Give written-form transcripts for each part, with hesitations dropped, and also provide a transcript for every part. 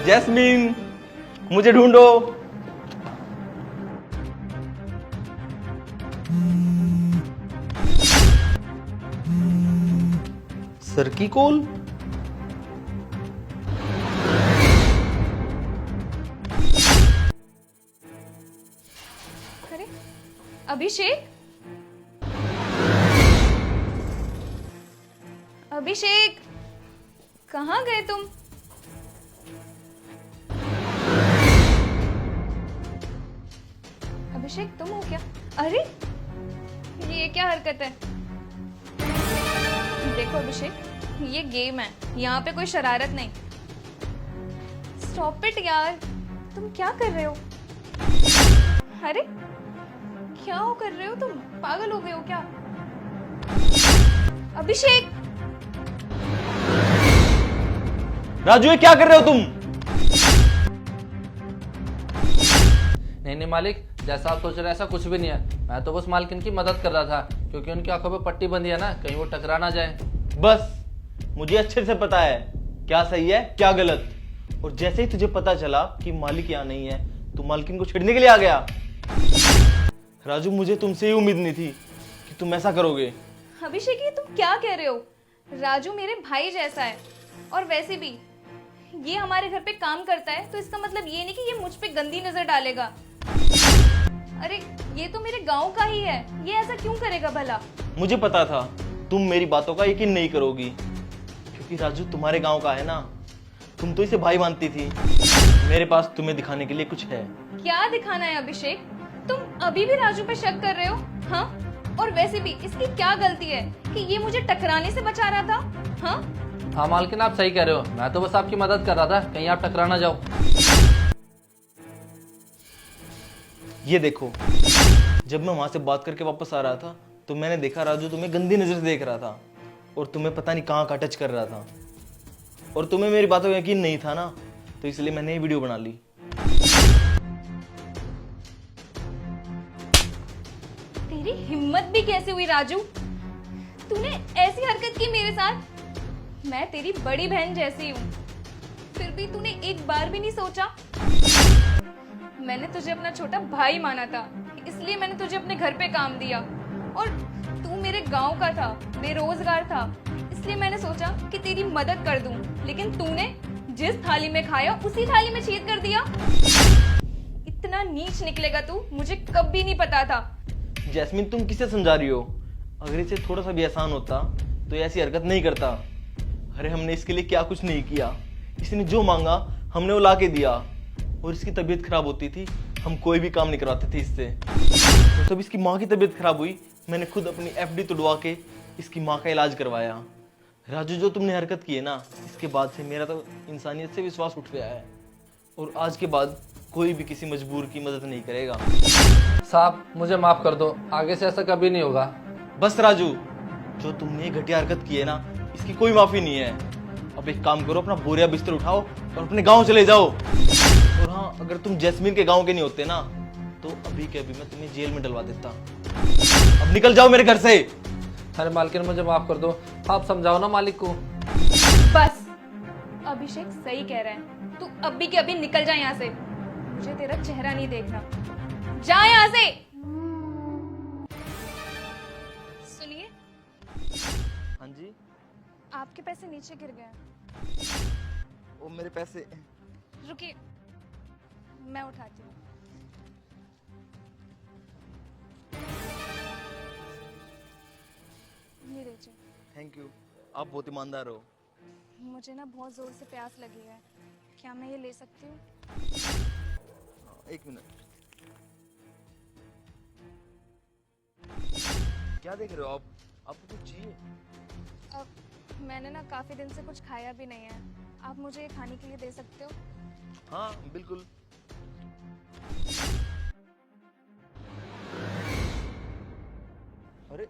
Jasmine, मुझे ढूंढो। Sir की कॉल। अरे अभिषेक, अभिषेक कहाँ गए तुम? अभिषेक तुम हो क्या? अरे ये क्या हरकत है? देखो अभिषेक, ये गेम है, यहाँ पे कोई शरारत नहीं। स्टॉप इट यार, तुम क्या कर रहे हो? अरे क्या हो कर रहे हो तुम? पागल हो गए हो क्या? अभिषेक, राजू, ये क्या कर रहे हो तुम? नहीं मालिक, जैसा आप सोच रहे हैं ऐसा कुछ भी नहीं है। मैं तो बस मालकिन की मदद कर रहा था, क्योंकि उनकी आंखों पे पट्टी बंधी है ना, कहीं वो टकरा ना जाए। बस मुझे अच्छे से पता है क्या सही है क्या गलत। और जैसे ही तुझे पता चला कि मालिक यहाँ नहीं है, तू मालकिन को छेड़ने के लिए आ गया। राजू, मुझे तुमसे ही उम्मीद नहीं थी कि तुम ऐसा करोगे। अभिषेक ये तुम क्या कह रहे हो? राजू मेरे भाई जैसा है, और वैसे भी ये हमारे घर पे काम करता है, तो इसका मतलब ये नहीं कि ये मुझ पे गंदी नजर डालेगा। अरे ये तो मेरे गांव का ही है, ये ऐसा क्यों करेगा भला? मुझे पता था तुम मेरी बातों का यकीन नहीं करोगी, क्योंकि राजू तुम्हारे गांव का है ना। तुम तो इसे भाई मानती थी। मेरे पास तुम्हें दिखाने के लिए कुछ है। क्या दिखाना है अभिषेक? तुम अभी भी राजू पे शक कर रहे हो? हाँ, और वैसे भी इसकी क्या गलती है कि ये मुझे टकराने से बचा रहा था? हाँ मालकिन, आप सही कह रहे हो, मैं तो बस आपकी मदद कर रहा था, कहीं आप टकरा ना जाओ। ये देखो, जब मैं वहां से बात करके वापस आ रहा था तो मैंने देखा राजू तुम्हें गंदी नजर से देख रहा था, और तुम्हें पता नहीं कहाँ का टच कर रहा था, और तुम्हें मेरी बातों का यकीन नहीं था ना, तो इसलिए मैंने ये वीडियो बना ली। तेरी हिम्मत भी कैसे हुई राजू? तूने ऐसी हरकत की मेरे साथ? मैं तेरी बड़ी बहन जैसी हूँ, फिर भी तूने एक बार भी नहीं सोचा? मैंने तुझे अपना छोटा भाई माना था, इसलिए मैंने तुझे अपने घर पे काम दिया, और तू मेरे गांव का था, बेरोजगार था, इसलिए मैंने सोचा कि तेरी मदद कर दूं, लेकिन तूने जिस थाली में खाया उसी थाली में छेद कर दिया। इतना नीच निकलेगा तू, मुझे कभी नहीं पता था। जैस्मीन, तुम किसे समझा रही हो? अगर इसे थोड़ा सा भी एहसान होता तो ये ऐसी हरकत नहीं करता। अरे हमने इसके लिए क्या कुछ नहीं किया, इसने जो मांगा हमने वो ला के दिया, और इसकी तबीयत खराब होती थी, हम कोई भी काम नहीं करवाते थे इससे। तो तब इसकी माँ की तबीयत खराब हुई, मैंने खुद अपनी एफडी तोड़वा के इसकी माँ का इलाज करवाया। राजू, जो तुमने हरकत की है ना, इसके बाद से मेरा तो इंसानियत से विश्वास उठ गया है, और आज के बाद कोई भी किसी मजबूर की मदद नहीं करेगा। साहब मुझे माफ कर दो, आगे से ऐसा कभी नहीं होगा। बस राजू, जो तुमने ये घटिया हरकत की है ना, इसकी कोई माफी नहीं है। अब एक काम करो, अपना बोरिया बिस्तर उठाओ और अपने गांव चले जाओ। और हाँ, अगर तुम जैस्मीन के गांव के नहीं होते ना, तो अभी के अभी मैं तुम्हें जेल में डलवा देता। अब निकल जाओ मेरे घर से। अरे मालकिन मुझे माफ कर दो, आप समझाओ ना मालिक को। बस, अभिषेक सही कह रहा है, तू अभी के अभी निकल जा यहाँ से, मुझे तेरा चेहरा नहीं देखना। जा यहाँ से। सुनिए, हाँ जी। आपके पैसे नीचे गिर गए। वो मेरे पैसे। रुकिए, मैं उठाती हूँ। ये लीजिए। थैंक यू, आप बहुत ईमानदार हो। मुझे ना बहुत जोर से प्यास लगी है, क्या मैं ये ले सकती हूँ? एक मिनट, क्या देख रहे हो आप? आपको कुछ चाहिए? अब मैंने ना काफी दिन से कुछ खाया भी नहीं है, आप मुझे ये खाने के लिए दे सकते हो? हाँ बिल्कुल। अरे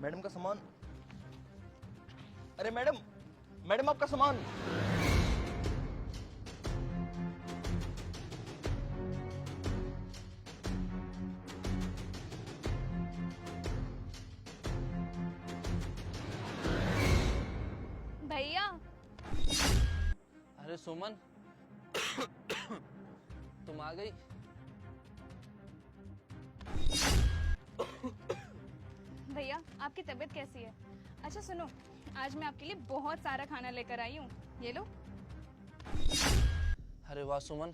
मैडम का सामान। अरे मैडम, मैडम आपका सामान। भैया, अरे सुमन, तुम आ गई? भैया आपकी तबीयत कैसी है? अच्छा सुनो, आज मैं आपके लिए बहुत सारा खाना लेकर आई हूँ, ये लो। अरे वाह सुमन,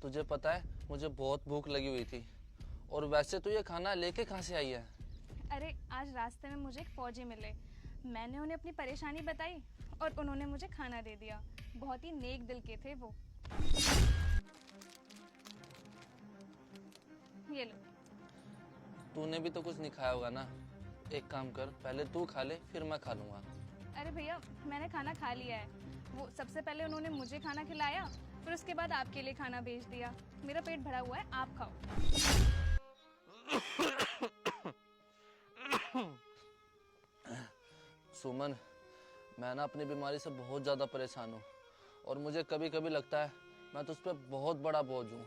तुझे पता है मुझे बहुत भूख लगी हुई थी, और वैसे तू ये खाना लेके कहाँ से आई है? अरे आज रास्ते में मुझे एक फौजी मिले, मैंने उन्हें अपनी परेशानी बताई और उन्होंने मुझे खाना दे दिया। बहुत ही नेक दिल के थे वो। ये लो। तूने भी तो कुछ नहीं खाया होगा ना? एक काम कर, पहले तू खा ले फिर मैं खा लूंगा। अरे भैया मैंने खाना खा लिया है। वो सबसे पहले उन्होंने मुझे खाना खिलाया, फिर उसके बाद आपके लिए खाना भेज दिया। मेरा पेट भरा हुआ है, आप खाओ। सुमन, मैं ना अपनी बीमारी से बहुत ज़्यादा परेशान हूँ, और मुझे कभी कभी लगता है मैं तुझ पर बहुत बड़ा बोझ हूँ।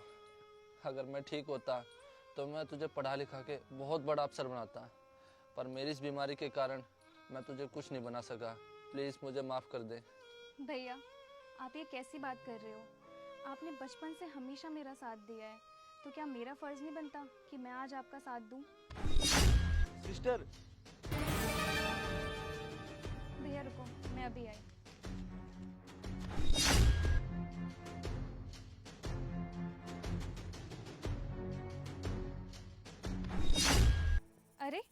अगर मैं ठीक होता तो मैं तुझे पढ़ा लिखा के बहुत बड़ा अफसर बनाता, पर मेरी इस बीमारी के कारण मैं तुझे कुछ नहीं बना सका। प्लीज़ मुझे माफ़ कर दे। भैया आप ये कैसी बात कर रहे हो? आपने बचपन से हमेशा मेरा साथ दिया है, तो क्या मेरा फर्ज नहीं बनता कि मैं आज आपका साथ दूं? सिस्टर, भैया रुको, मैं अभी आई। अरे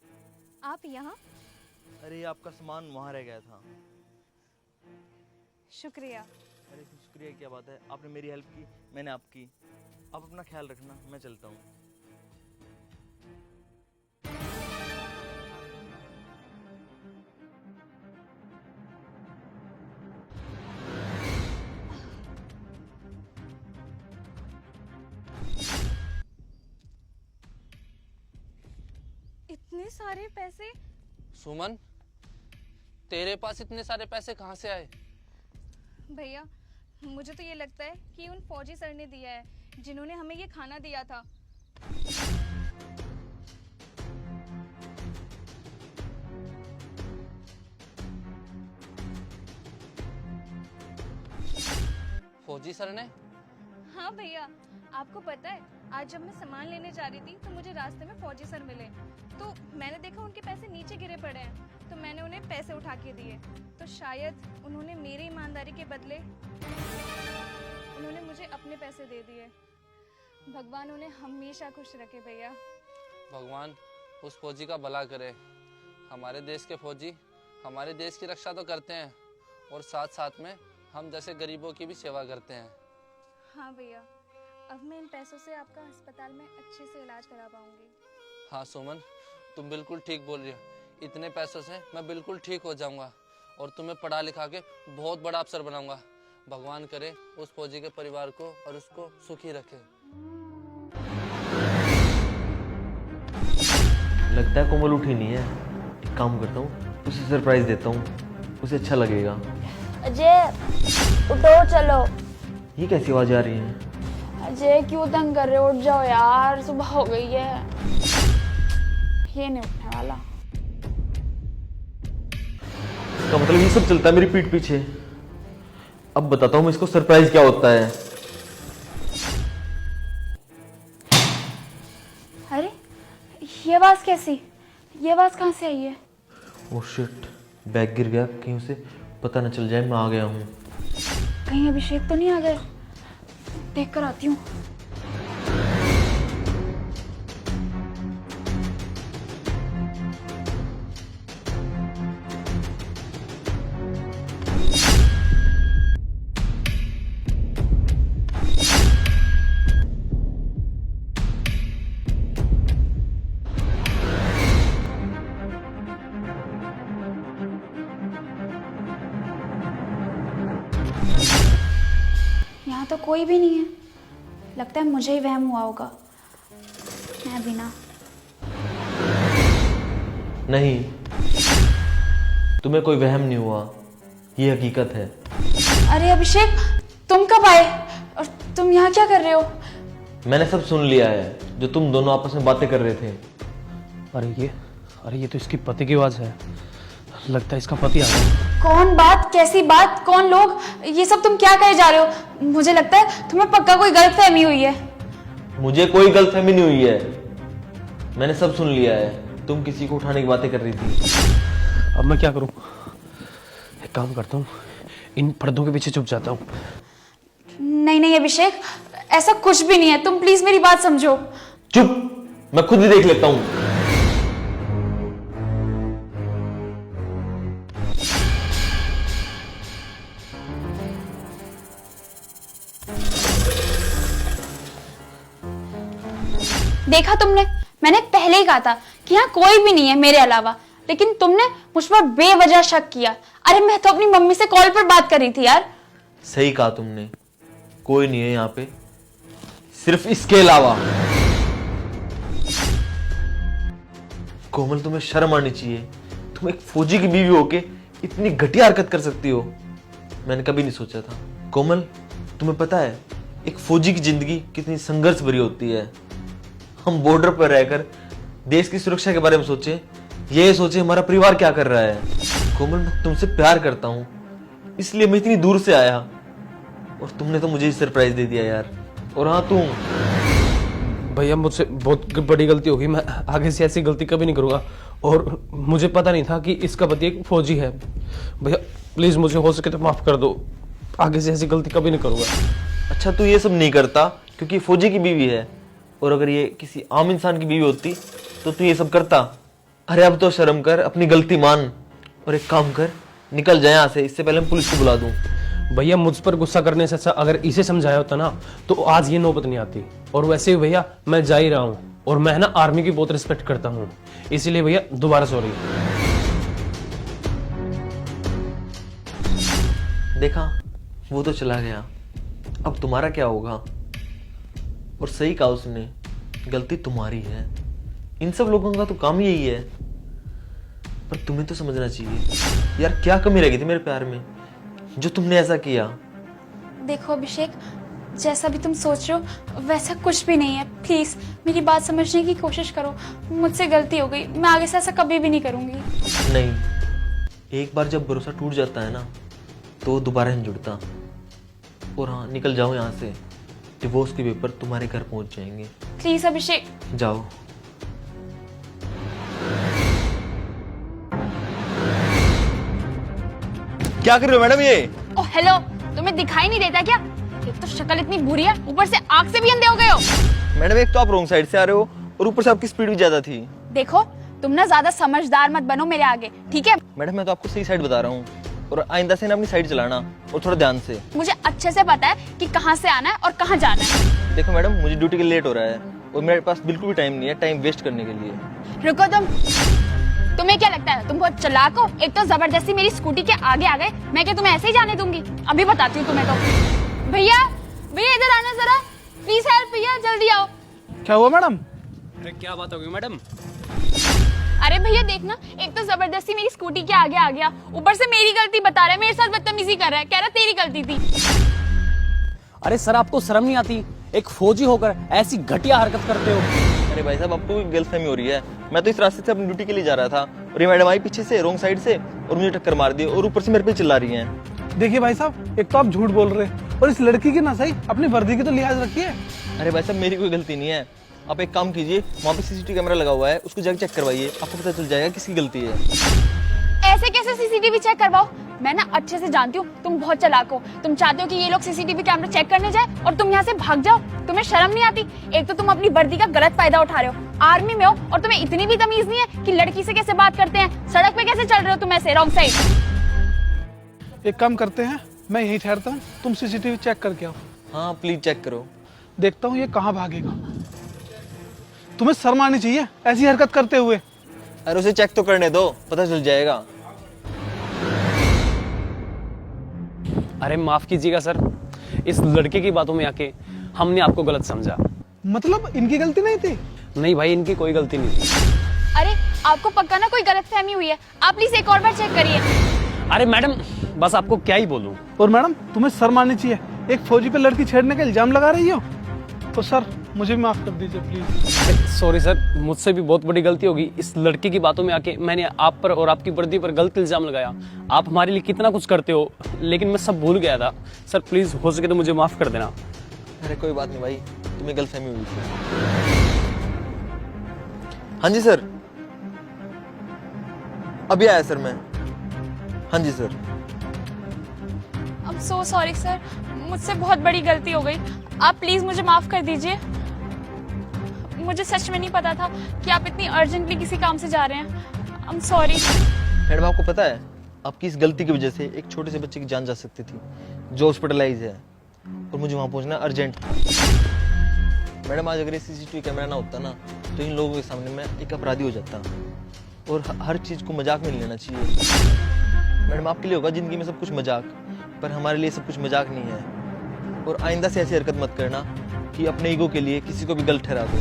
आप यहाँ? अरे आपका सामान वहाँ रह गया था। शुक्रिया। अरे इसमें शुक्रिया क्या बात है, आपने मेरी हेल्प की, मैंने आपकी। आप अपना ख्याल रखना, मैं चलता हूँ। इतने सारे पैसे? सुमन, तेरे पास इतने सारे पैसे कहाँ से आए? भैया मुझे तो ये लगता है कि उन फौजी सर ने दिया है, जिन्होंने हमें ये खाना दिया था। फौजी सर ने? हाँ भैया, आपको पता है आज जब मैं सामान लेने जा रही थी तो मुझे रास्ते में फौजी सर मिले, तो मैंने देखा उनके पैसे नीचे गिरे पड़े हैं, तो मैंने उन्हें पैसे उठा के दिए। तो शायद उन्होंने मेरी ईमानदारी के बदले उन्होंने मुझे अपने पैसे दे दिए। भगवान उन्हें हमेशा खुश रखे भैया। भगवान उस फौजी का भला करे। हमारे देश के फौजी हमारे देश की रक्षा तो करते हैं, और साथ साथ में हम जैसे गरीबों की भी सेवा करते हैं। हाँ भैया, अब मैं इन पैसों से आपका अस्पताल में अच्छे से इलाज करा पाऊंगी। हाँ सुमन, तुम बिल्कुल ठीक बोल रही हो। इतने पैसों से मैं बिल्कुल ठीक हो जाऊंगा, और तुम्हें पढ़ा लिखा के बहुत बड़ा अफसर बनाऊंगा। भगवान करे उस फौजी के परिवार को और उसको सुखी रखे। लगता है कोमल उठी नहीं है। एक काम करता हूँ, उसे सरप्राइज देता हूँ, उसे अच्छा लगेगा। अजय उठो चलो। ये कैसी आवाज आ रही है? अजय क्यों तंग कर रहे हो? उठ जाओ यार, सुबह हो गई है। ये नहीं उठने वाला। इसका मतलब ये सब चलता है मेरी पीठ पीछे। अब बताता हूँ मैं इसको सरप्राइज क्या होता है। अरे ये आवाज कैसी? ये आवाज कहाँ से आई है? ओह शिट, बैग गिर गया, कहीं उसे पता न चल जाए मैं आ गया हूँ। कहीं अभिषेक तो नहीं आ गए? देख कर आती हूँ। यहाँ तो कोई भी नहीं है। लगता है मुझे ही वहम हुआ होगा। मैं भी ना। नहीं, तुम्हें कोई वहम नहीं हुआ, ये हकीकत है। अरे अभिषेक, तुम कब आए और तुम यहाँ क्या कर रहे हो? मैंने सब सुन लिया है जो तुम दोनों आपस में बातें कर रहे थे। अरे ये तो इसकी पति की आवाज है। लगता है इसका पति आ गया। कौन बात, कैसी बात, कौन लोग, ये सब तुम क्या कहे जा रहे हो? मुझे लगता है तुम्हें पक्का कोई गलतफहमी हुई है। मुझे कोई गलतफहमी नहीं हुई है, मैंने सब सुन लिया है। तुम किसी को उठाने की बातें कर रही थी। अब मैं क्या करूं? एक काम करता हूं, इन पर्दों के पीछे छुप जाता हूं। नहीं नहीं अभिषेक, ऐसा कुछ भी नहीं है, तुम प्लीज मेरी बात समझो। चुप, मैं खुद ही देख लेता हूं। देखा तुमने, मैंने पहले ही कहा था कि यहाँ कोई भी नहीं है मेरे अलावा, लेकिन तुमने मुझ पर बेवजह शक किया। अरे मैं तो अपनी मम्मी से कॉल पर बात कर रही थी यार। सही कहा तुमने, कोई नहीं है यहाँ पे सिर्फ इसके अलावा। कोमल, तुम्हें शर्म आनी चाहिए। तुम एक फौजी की बीवी होके इतनी घटिया हरकत कर सकती हो, मैंने कभी नहीं सोचा था। कोमल, तुम्हें पता है एक फौजी की जिंदगी कितनी संघर्ष भरी होती है। हम बॉर्डर पर रहकर देश की सुरक्षा के बारे में सोचे, ये सोचे हमारा परिवार क्या कर रहा है। कोमल, मैं तुमसे प्यार करता हूँ, इसलिए मैं इतनी दूर से आया, और तुमने तो मुझे सरप्राइज दे दिया यार। और हाँ, तुम भैया मुझसे बहुत बड़ी गलती होगी, मैं आगे से ऐसी गलती कभी नहीं करूंगा। और मुझे पता नहीं था कि इसका पति एक फौजी है। भैया प्लीज मुझे हो सके तो माफ कर दो, आगे से ऐसी गलती कभी नहीं करूंगा। अच्छा, तू ये सब नहीं करता क्योंकि फौजी की बीवी है, और अगर ये किसी आम इंसान की बीवी होती तो तू ये सब करता। अरे अब तो शर्म कर, अपनी गलती मान, और एक काम कर, निकल जाए यहाँ से, इससे पहले मैं पुलिस को बुला दूं। भैया मुझ पर गुस्सा करने से अच्छा अगर इसे समझाया होता ना तो आज ये नौबत नहीं आती। और वैसे ही भैया मैं जा ही रहा हूँ, और मैं ना आर्मी की बहुत रिस्पेक्ट करता हूँ, इसीलिए भैया दोबारा सॉरी। देखा, वो तो चला गया, अब तुम्हारा क्या होगा? और सही कहा उसने, गलती तुम्हारी है। इन सब लोगों का तो काम ही यही है। पर तुम्हें तो समझना चाहिए यार, क्या कमी रह गई थी मेरे प्यार में जो तुमने ऐसा किया? देखो अभिषेक, जैसा भी तुम सोच रहे हो वैसा कुछ भी नहीं है। प्लीज मेरी बात समझने की कोशिश करो। मुझसे गलती हो गई, मैं आगे से ऐसा कभी भी नहीं करूंगी। नहीं, एक बार जब भरोसा टूट जाता है ना तो वो दोबारा नहीं जुड़ता। और हाँ, निकल जाओ यहाँ से, डिवोर्स के पेपर तुम्हारे घर पहुंच जाएंगे। प्लीज अभिषेक। जाओ। क्या कर रहे हो मैडम ये? ओ हेलो, तुम्हें दिखाई नहीं देता क्या? एक तो शक्ल इतनी बुरी है, ऊपर से आंख से भी अंधे हो गए हो। मैडम, एक तो आप रॉन्ग साइड से आ रहे हो, और ऊपर से आपकी स्पीड भी ज्यादा थी। देखो, तुम ना ज्यादा समझदार मत बनो मेरे आगे, ठीक है? मैडम, मैं तो आपको सही साइड बता रहा हूँ, और आइंदा से ना अपनी साइड चलाना, और थोड़ा ध्यान से। मुझे अच्छे से पता है कि कहाँ से आना है और कहाँ जाना है। देखो मैडम, मुझे ड्यूटी के लिए लेट हो रहा है, और मेरे पास बिल्कुल भी टाइम नहीं है टाइम वेस्ट करने के लिए। रुको तुम, तुम्हें क्या लगता है तुम बहुत चालाक हो? एक तो जबरदस्ती मेरी स्कूटी के आगे आ गए, मैं क्या तुम्हें ऐसे ही जाने दूंगी? अभी बताती हूँ तुम्हें तो। भैया भैया इधर आना जरा, प्लीज हेल्प भैया, जल्दी आओ। क्या हुआ मैडम? अरे क्या बात होगी मैडम? अरे भैया देखना, एक तो जबरदस्ती मेरी स्कूटी के आगे आ गया, ऊपर से मेरी गलती बता रहा है, मेरे साथ बदतमीजी कर रहा है, कह रहा तेरी गलती थी। अरे सर, आपको शर्म नहीं आती? एक फौजी होकर ऐसी घटिया हरकत करते हो। अरे भाई साहब, आपको गलतफहमी हो रही है। मैं तो इस रास्ते से अपनी ड्यूटी के लिए जा रहा था, और ये मैडम आई पीछे से रॉन्ग साइड से, और मुझे टक्कर मार दी, और ऊपर से मेरे पे चिल्ला रही हैं। देखिए भाई साहब, एक तो आप झूठ बोल रहे हैं, और इस लड़की की ना सही अपनी वर्दी की तो लिहाज रखिए। अरे भाई साहब, मेरी कोई गलती नहीं है। आप एक काम कीजिए, वहाँ पे सीसीटीवी कैमरा लगा हुआ है, उसको जाकर चेक करवाइए, आपको पता चल जाएगा किसकी गलती है। ऐसे कैसे सीसीटीवी चेक करवाओ? मैं ना अच्छे से जानती हूँ तुम बहुत चालाक हो। तुम चाहते हो कि ये लोग सीसीटीवी कैमरा चेक करने जाए और तुम यहाँ से भाग जाओ। तुम्हें शर्म नहीं आती? एक तो तुम अपनी वर्दी का गलत फायदा उठा रहे हो, आर्मी में हो, और तुम्हें इतनी भी तमीज नहीं है कि लड़की से कैसे बात करते हैं, सड़क पे कैसे चल रहे हो तुम ऐसे रॉन्ग साइड। एक काम करते हैं, मैं यहीं ठहरता हूँ, तुम सीसीटीवी चेक करके आओ। हाँ प्लीज चेक करो। देखता हूँ ये कहाँ भागेगा। तुम्हें शर्म आनी चाहिए ऐसी हरकत करते हुए। अरे उसे चेक तो करने दो, पता चल जाएगा। अरे माफ कीजिएगा सर, इस लड़के की बातों में आके हमने आपको गलत समझा। मतलब इनकी गलती नहीं थी? नहीं भाई, इनकी कोई गलती नहीं थी। अरे आपको पक्का ना कोई गलतफहमी हुई है, आप प्लीज एक और बार चेक करिए। अरे मैडम, बस आपको क्या ही बोलूं। और मैडम, तुम्हें शर्म आनी चाहिए, एक फौजी पे लड़की छेड़ने का इल्जाम लगा रही हो। तो सर मुझे भी माफ़ कर दीजिए प्लीज़। सॉरी सर, मुझसे भी बहुत बड़ी गलती होगी। इस लड़की की बातों में आके मैंने आप पर और आपकी वर्दी पर गलत इल्जाम लगाया। आप हमारे लिए कितना कुछ करते हो, लेकिन मैं सब भूल गया था। सर प्लीज हो सके तो मुझे माफ कर देना। अरे कोई बात नहीं भाई, तुम्हें गलतफहमी हुई थी। हाँ जी सर, अभी आया सर मैं। हाँ जी sir. I am so sorry sir, मुझसे बहुत बड़ी गलती हो गई। आप प्लीज मुझे माफ कर दीजिए। मुझे सच में नहीं पता था कि आप इतनी अर्जेंटली किसी काम से जा रहे हैं। I am sorry. मैडम आपको पता है, आपकी इस गलती की वजह से एक छोटे से बच्चे की जान जा सकती थी जो हॉस्पिटलाइज है, और मुझे वहाँ पहुँचना अर्जेंट था। मैडम आज अगर ये CCTV कैमरा ना होता ना, तो इन लोगों के सामने मैं एक अपराधी हो जाता, और हर चीज़ को मजाक में नहीं लेना चाहिए। मैडम आपके लिए होगा ज़िंदगी में सब कुछ मजाक, पर हमारे लिए सब कुछ मजाक नहीं है। और आइंदा से ऐसी हरकत मत करना कि अपने ईगो के लिए किसी को भी गलत ठहरा दो।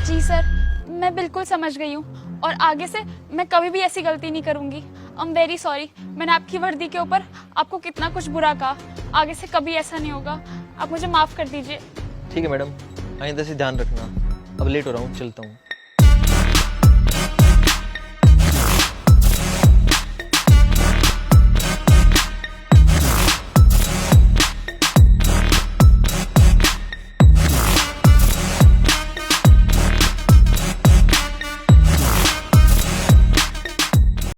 जी सर, मैं बिल्कुल समझ गई हूँ और आगे से मैं कभी भी ऐसी गलती नहीं करूँगी। आई एम वेरी सॉरी, मैंने आपकी वर्दी के ऊपर आपको कितना कुछ बुरा कहा। आगे से कभी ऐसा नहीं होगा। आप मुझे माफ़ कर दीजिए। ठीक है मैडम, आइंदा से ध्यान रखना। अब लेट हो रहा हूँ, चलता हूँ।